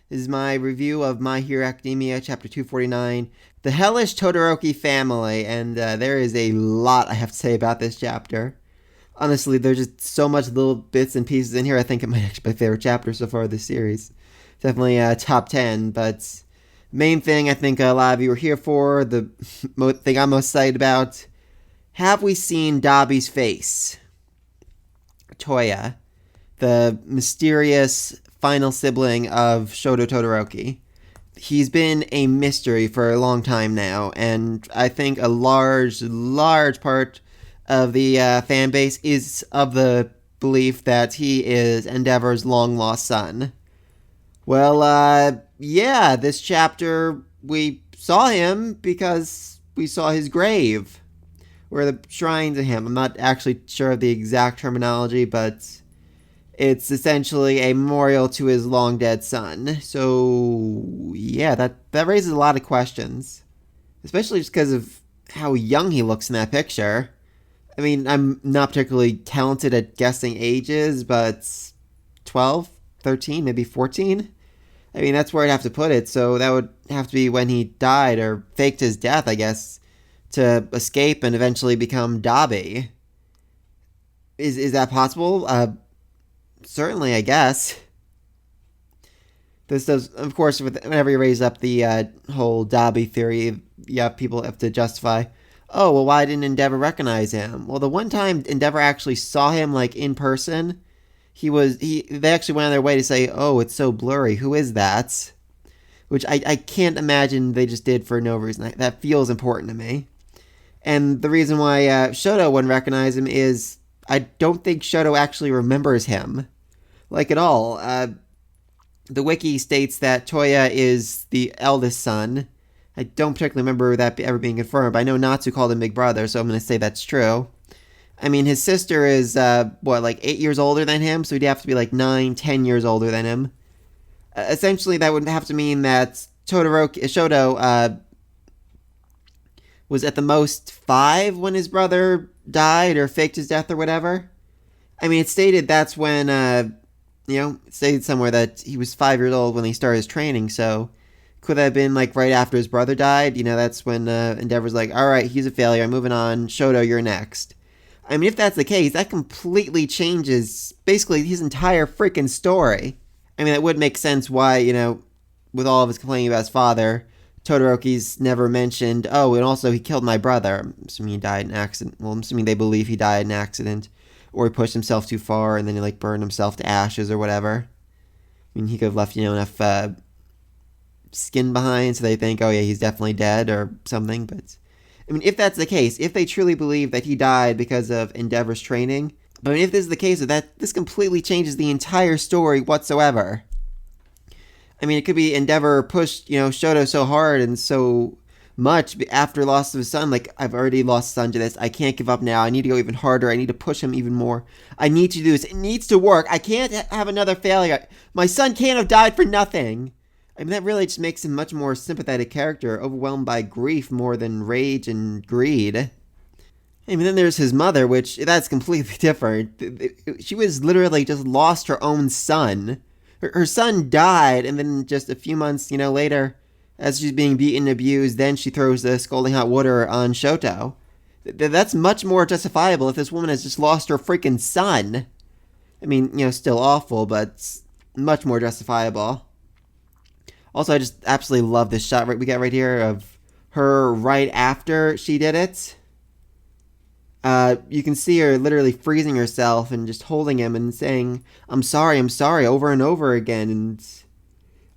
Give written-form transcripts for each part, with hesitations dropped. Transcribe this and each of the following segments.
This is my review of My Hero Academia, Chapter 249, The Hellish Todoroki Family, and there is a lot I have to say about this chapter. Honestly, there's just so much little bits and pieces in here. I think it might actually be my favorite chapter so far this series. Definitely top 10, but main thing I think a lot of you are here for, the thing I'm most excited about, have we seen Dabi's face? Toya, the mysterious final sibling of Shoto Todoroki. He's been a mystery for a long time now, and I think a large part of the fan base is of the belief that he is Endeavor's long-lost son. Well, yeah, this chapter we saw him because we saw his grave, or the shrine to him. I'm not actually sure of the exact terminology, but it's essentially a memorial to his long dead son. So, yeah, that raises a lot of questions, especially just because of how young he looks in that picture. I mean, I'm not particularly talented at guessing ages, but 12, 13, maybe 14? I mean, that's where I'd have to put it, so that would have to be when he died, or faked his death, I guess, to escape and eventually become Dabi. Is that possible? Certainly, I guess. This does, of course, whenever you raise up the whole Dabi theory, yeah, people have to justify, oh, well, why didn't Endeavor recognize him? Well, the one time Endeavor actually saw him, like, in person, they actually went on their way to say, oh, it's so blurry, who is that? Which I can't imagine they just did for no reason. That feels important to me. And the reason why Shoto wouldn't recognize him is I don't think Shoto actually remembers him, like, at all. The wiki states that Toya is the eldest son. I don't particularly remember that ever being confirmed, but I know Natsu called him Big Brother, so I'm going to say that's true. I mean, his sister is, like 8 years older than him, so he'd have to be like 9, 10 years older than him. Essentially, that would have to mean that Shoto was at the most 5 when his brother died or faked his death or whatever. I mean, it stated that's when, it stated somewhere that he was 5 years old when he started his training, so could that have been like right after his brother died? That's when Endeavor's like, alright, he's a failure, I'm moving on, Shoto, you're next. I mean, if that's the case, that completely changes basically his entire freaking story. I mean, that would make sense why, with all of his complaining about his father, Todoroki's never mentioned, oh, and also he killed my brother. I'm assuming he died in an accident. Well, I'm assuming they believe he died in an accident. Or he pushed himself too far and then he, burned himself to ashes or whatever. I mean, he could have left, enough skin behind so they think, oh, yeah, he's definitely dead or something. But, I mean, if that's the case, if they truly believe that he died because of Endeavor's training, I mean, if this is the case, this completely changes the entire story whatsoever. I mean, it could be Endeavor pushed, Shoto so hard and so much after loss of his son. Like, I've already lost a son to this. I can't give up now. I need to go even harder. I need to push him even more. I need to do this. It needs to work. I can't have another failure. My son can't have died for nothing. I mean, that really just makes him a much more sympathetic character, overwhelmed by grief more than rage and greed. I mean, then there's his mother, which, that's completely different. She was literally just lost her own son. Her son died, and then just a few months, later, as she's being beaten and abused, then she throws the scalding hot water on Shoto. That's much more justifiable if this woman has just lost her freaking son. I mean, still awful, but much more justifiable. Also, I just absolutely love this shot we get right here of her right after she did it. You can see her literally freezing herself and just holding him and saying, I'm sorry, over and over again. And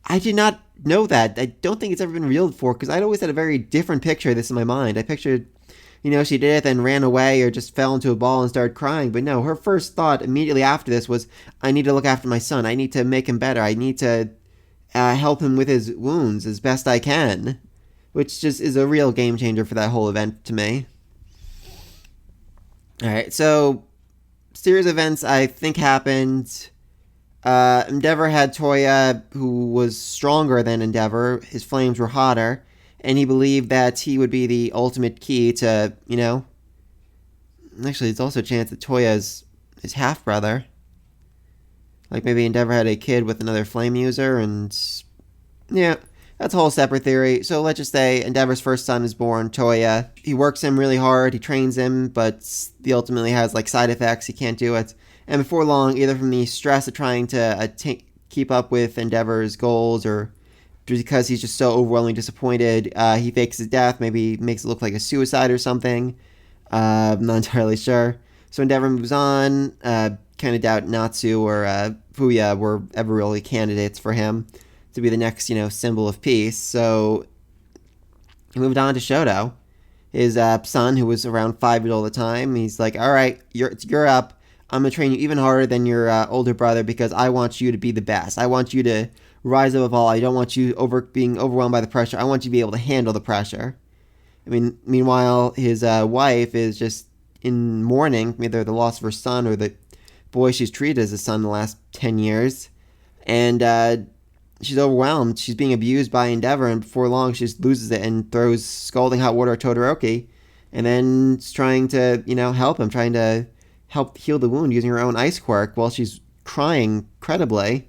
I did not know that. I don't think it's ever been revealed before, because I'd always had a very different picture of this in my mind. I pictured, she did it, then ran away or just fell into a ball and started crying. But no, her first thought immediately after this was, I need to look after my son. I need to make him better. I need to help him with his wounds as best I can. Which just is a real game changer for that whole event to me. Alright, so series of events I think happened. Endeavor had Toya, who was stronger than Endeavor. His flames were hotter, and he believed that he would be the ultimate key to, Actually, there's also a chance that Toya is his half-brother. Like, maybe Endeavor had a kid with another flame user, and Yeah, that's a whole separate theory. So let's just say Endeavor's first son is born, Toya. He works him really hard, he trains him, but he ultimately has like side effects. He can't do it. And before long, either from the stress of trying to keep up with Endeavor's goals or because he's just so overwhelmingly disappointed, he fakes his death, maybe makes it look like a suicide or something. I'm not entirely sure. So Endeavor moves on. Kind of doubt Natsu or Fuya were ever really candidates for him to be the next, symbol of peace. So he moved on to Shoto, his son, who was around 5 years old at the time. He's like, all right, you're up. I'm going to train you even harder than your older brother because I want you to be the best. I want you to rise above all. I don't want you being overwhelmed by the pressure. I want you to be able to handle the pressure. I mean, meanwhile, his wife is just in mourning, either the loss of her son or the boy she's treated as a son the last 10 years. And she's overwhelmed. She's being abused by Endeavor, and before long, she just loses it and throws scalding hot water at Todoroki, and then is trying to, help him, trying to help heal the wound using her own ice quirk while she's crying credibly.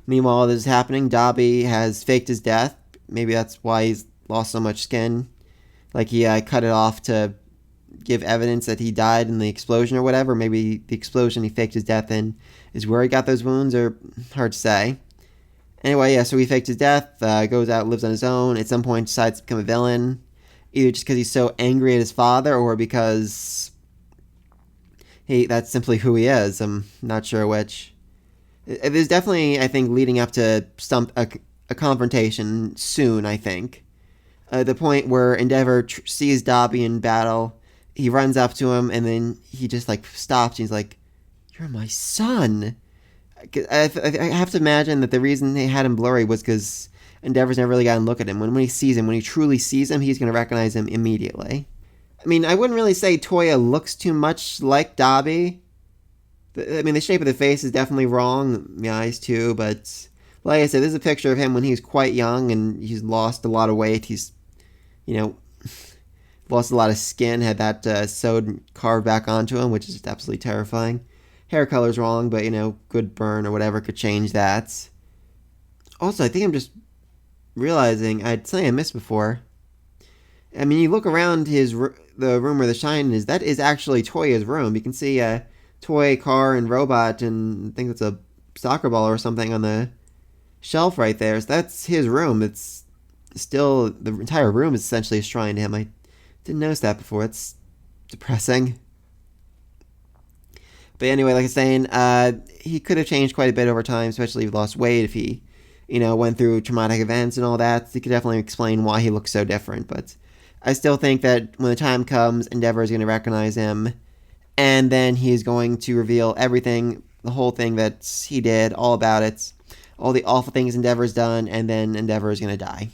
Meanwhile, this is happening. Dabi has faked his death. Maybe that's why he's lost so much skin. Like he cut it off to give evidence that he died in the explosion or whatever. Maybe the explosion he faked his death in is where he got those wounds, or hard to say. Anyway, yeah, so he faked his death, goes out, lives on his own. At some point, decides to become a villain, either just because he's so angry at his father or because that's simply who he is. I'm not sure which. There's definitely, I think, leading up to a confrontation soon, I think. The point where Endeavor sees Dabi in battle, he runs up to him, and then he just, stops. He's like, "You're my son." I have to imagine that the reason they had him blurry was because Endeavor's never really gotten a look at him. When he sees him, when he truly sees him, he's going to recognize him immediately. I mean, I wouldn't really say Toya looks too much like Dabi. The shape of the face is definitely wrong. The eyes, too, but like I said, this is a picture of him when he was quite young, and he's lost a lot of weight. He's, lost a lot of skin, had that sewed and carved back onto him, which is just absolutely terrifying. Hair color's wrong, but, good burn or whatever could change that. Also, I think I'm just realizing, I'd say I missed before. I mean, you look around the room where the shine is, that is actually Toya's room. You can see a toy, car, and robot, and I think it's a soccer ball or something on the shelf right there. So that's his room. It's still, the entire room is essentially a shrine to him. I didn't notice that before. It's depressing. But anyway, like I was saying, he could have changed quite a bit over time, especially if he lost weight, if he, went through traumatic events and all that. He could definitely explain why he looks so different. But I still think that when the time comes, Endeavor is going to recognize him, and then he's going to reveal everything, the whole thing that he did, all about it, all the awful things Endeavor's done, and then Endeavor is going to die.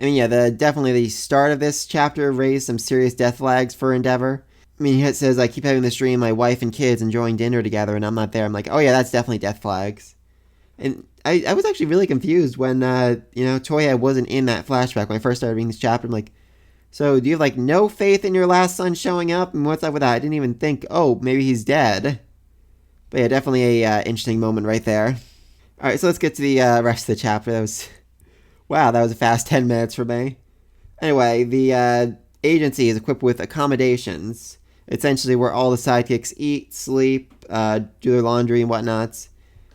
I mean, yeah, definitely the start of this chapter raised some serious death flags for Endeavor. I mean, it says, I keep having this dream, my wife and kids enjoying dinner together, and I'm not there. I'm like, oh yeah, that's definitely death flags. And I was actually really confused when, Toya wasn't in that flashback. When I first started reading this chapter, I'm like, so do you have, no faith in your last son showing up? And what's up with that? I didn't even think, oh, maybe he's dead. But yeah, definitely a interesting moment right there. All right, so let's get to the rest of the chapter. That was a fast 10 minutes for me. Anyway, the agency is equipped with accommodations, essentially where all the sidekicks eat, sleep, do their laundry and whatnot,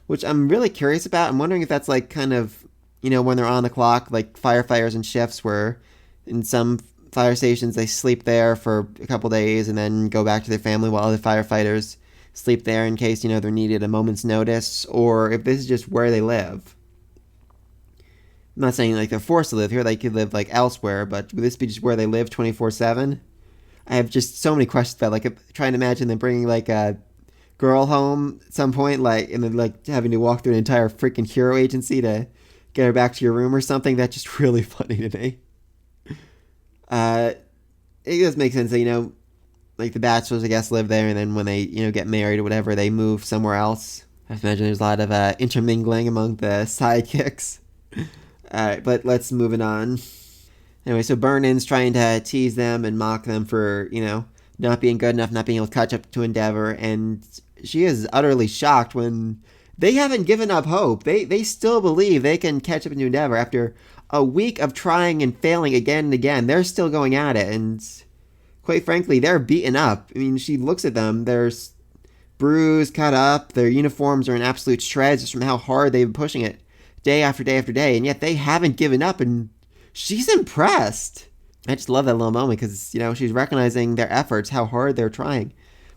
which I'm really curious about. I'm wondering if that's kind of, when they're on the clock, like firefighters and shifts where in some fire stations they sleep there for a couple days and then go back to their family while other firefighters sleep there in case, they're needed a moment's notice, or if this is just where they live. I'm not saying they're forced to live here, they could live elsewhere, but would this be just where they live 24/7? I have just so many questions about trying to imagine them bringing a girl home at some point, and then having to walk through an entire freaking hero agency to get her back to your room or something. That's just really funny to me. It does make sense that, the bachelors, I guess, live there, and then when they, get married or whatever, they move somewhere else. I imagine there's a lot of intermingling among the sidekicks. Alright, but let's move it on. Anyway, so Burnin's trying to tease them and mock them for, not being good enough, not being able to catch up to Endeavor, and she is utterly shocked when they haven't given up hope. They still believe they can catch up to Endeavor after a week of trying and failing again and again. They're still going at it, and quite frankly, they're beaten up. I mean, she looks at them. They're bruised, cut up. Their uniforms are in absolute shreds just from how hard they've been pushing it day after day after day, and yet they haven't given up, and she's impressed. I just love that little moment because, she's recognizing their efforts, how hard they're trying,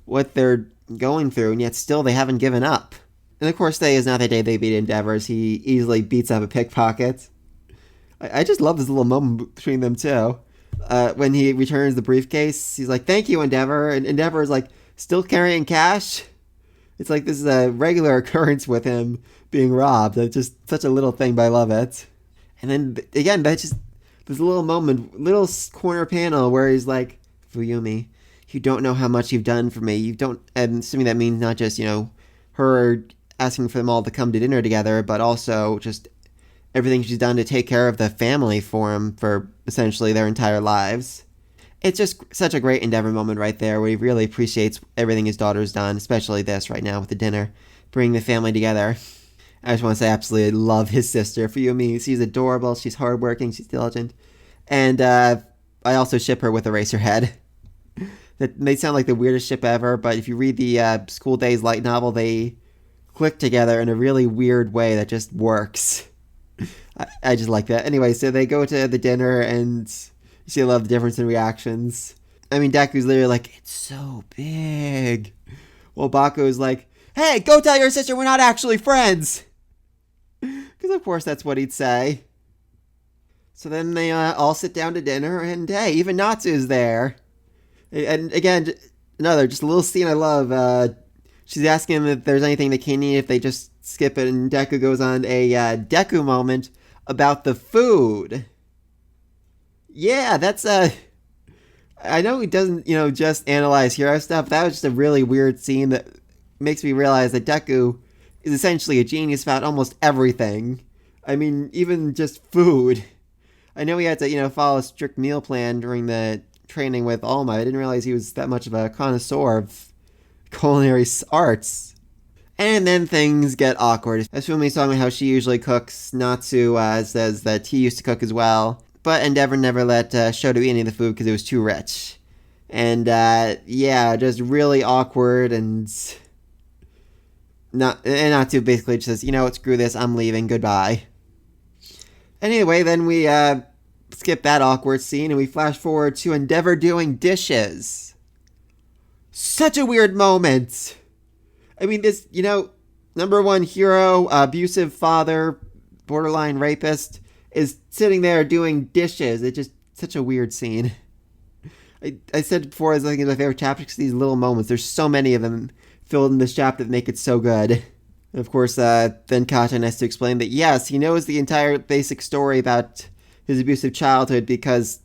what they're going through, and yet still they haven't given up. And of course, today is not the day they beat Endeavor. He easily beats up a pickpocket. I just love this little moment between them, too. When he returns the briefcase, he's like, "Thank you, Endeavor." And Endeavor is like, "Still carrying cash?" It's like this is a regular occurrence with him being robbed. It's just such a little thing, but I love it. And then, again, that's just this little moment, little corner panel where he's like, "Fuyumi, you don't know how much you've done for me. You don't," and assuming that means not just, her asking for them all to come to dinner together, but also just everything she's done to take care of the family for him for essentially their entire lives. It's just such a great Endeavor moment right there where he really appreciates everything his daughter's done, especially this right now with the dinner, bringing the family together. I just want to say I absolutely love his sister. Fuyumi, she's adorable, she's hardworking, she's diligent. And I also ship her with Eraserhead. That may sound like the weirdest ship ever, but if you read the School Days light novel, they click together in a really weird way that just works. I just like that. Anyway, so they go to the dinner and you see a lot of the difference in reactions. I mean, Deku's literally like, "It's so big." Well, Baku's like, "Hey, go tell your sister we're not actually friends." Because of course that's what he'd say. So then they all sit down to dinner, and hey, even Natsu's there. And again, just a little scene I love. She's asking him if there's anything they can eat if they just skip it, and Deku goes on a Deku moment about the food. Yeah, that's I know he doesn't, just analyze hero stuff. That was just a really weird scene that makes me realize that Deku is essentially a genius about almost everything. I mean, even just food. I know he had to, follow a strict meal plan during the training with All Might. I didn't realize he was that much of a connoisseur of culinary arts. And then things get awkward. As Fumi's talking about how she usually cooks, Natsu says that he used to cook as well. But Endeavor never let Shoto eat any of the food because it was too rich. And just really awkward and Natsu basically just says, "Screw this, I'm leaving, goodbye." Anyway, then we skip that awkward scene and we flash forward to Endeavor doing dishes. Such a weird moment. I mean, this, number one hero, abusive father, borderline rapist, is sitting there doing dishes. It's just such a weird scene. I said before, I think it's my favorite chapter because these little moments, there's so many of them filled in this chapter that make it so good. And of course, then Kacchan has to explain that, yes, he knows the entire basic story about his abusive childhood because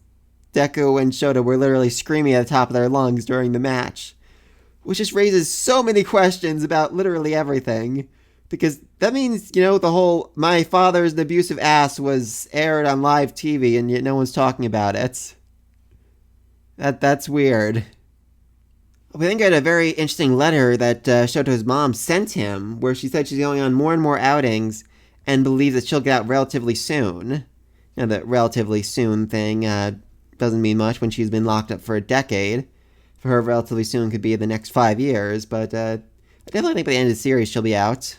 Deku and Shoto were literally screaming at the top of their lungs during the match. Which just raises so many questions about literally everything. Because that means, the whole "my father's an abusive ass" was aired on live TV and yet no one's talking about it. That's weird. We then get a very interesting letter that Shoto's mom sent him, where she said she's going on more and more outings and believes that she'll get out relatively soon. The relatively soon thing doesn't mean much when she's been locked up for a decade. For her, relatively soon could be the next 5 years, but I definitely think by the end of the series she'll be out.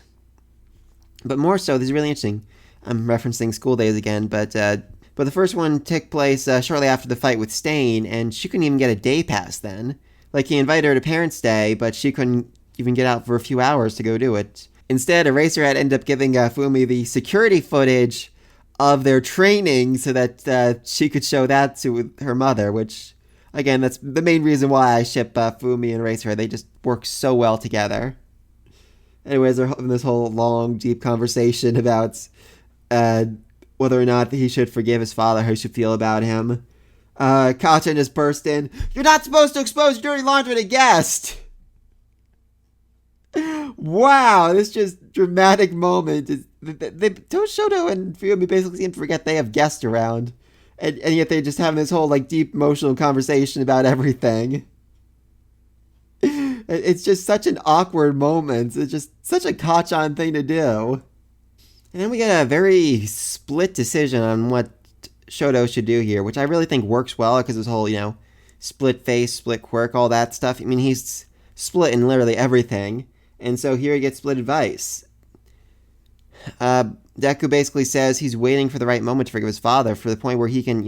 But more so, this is really interesting. I'm referencing School Days again, but the first one took place shortly after the fight with Stain, and she couldn't even get a day pass then. Like, he invited her to Parents' Day, but she couldn't even get out for a few hours to go do it. Instead, Eraserhead ended up giving Fumi the security footage of their training so that she could show that to her mother, which, again, that's the main reason why I ship Fumi and Eraserhead. They just work so well together. Anyways, they're having this whole long, deep conversation about whether or not he should forgive his father, how he should feel about him. Kacchan just burst in, "You're not supposed to expose dirty laundry to guests!" Wow, this just dramatic moment. Shoto and Fuyumi basically seem to forget they have guests around. And yet they just have this whole, deep emotional conversation about everything. It's just such an awkward moment. It's just such a Kachan thing to do. And then we get a very split decision on what Shoto should do here, which I really think works well because his whole, split face, split quirk, all that stuff. I mean, he's split in literally everything. And so here he gets split advice. Deku basically says he's waiting for the right moment to forgive his father, for the point where he can,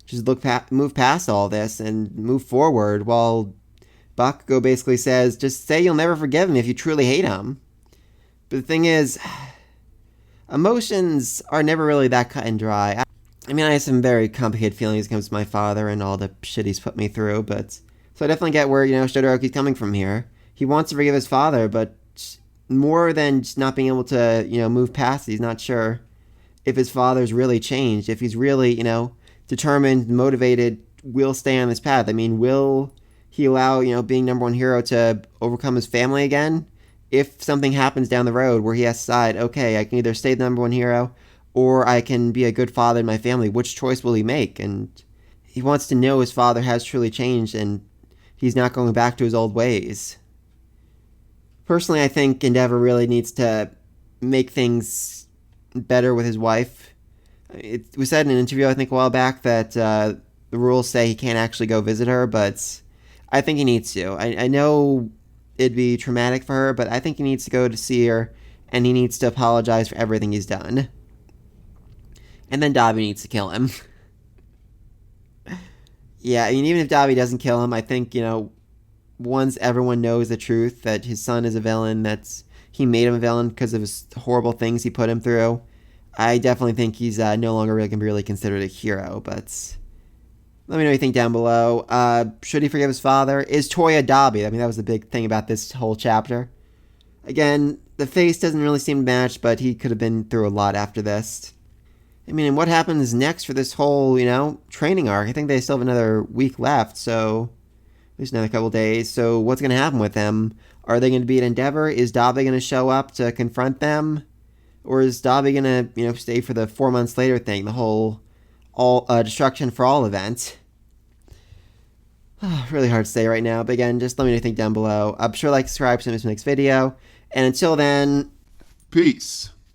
just move past all this and move forward, while Bakugo basically says, just say you'll never forgive him if you truly hate him. But the thing is, emotions are never really that cut and dry. I mean, I have some very complicated feelings when it comes to my father and all the shit he's put me through, but so I definitely get where, Todoroki's coming from here. He wants to forgive his father, but more than just not being able to, move past it, he's not sure if his father's really changed, if he's really, determined, motivated, will stay on this path. I mean, will he allow, being number one hero to overcome his family again? If something happens down the road where he has to decide, okay, I can either stay the number one hero or I can be a good father in my family, which choice will he make? And he wants to know his father has truly changed and he's not going back to his old ways. Personally, I think Endeavor really needs to make things better with his wife. It was said in an interview, I think, a while back that the rules say he can't actually go visit her, but I think he needs to. I know it'd be traumatic for her, but I think he needs to go to see her, and he needs to apologize for everything he's done. And then Dabi needs to kill him. Yeah, I mean, even if Dabi doesn't kill him, I think, once everyone knows the truth that his son is a villain, that he made him a villain because of his horrible things he put him through, I definitely think he's no longer really can be really considered a hero. But let me know what you think down below. Should he forgive his father? Is Toya Dabi? I mean, that was the big thing about this whole chapter. Again, the face doesn't really seem to match, but he could have been through a lot after this. I mean, and what happens next for this whole, training arc? I think they still have another week left, so at least another couple days. So what's going to happen with them? Are they going to be at Endeavor? Is Dabi going to show up to confront them? Or is Dabi going to, stay for the 4 months later thing, the whole Destruction for All event? Really hard to say right now, but again, just let me know what you think down below. I'm sure, subscribe to this next video. And until then, peace.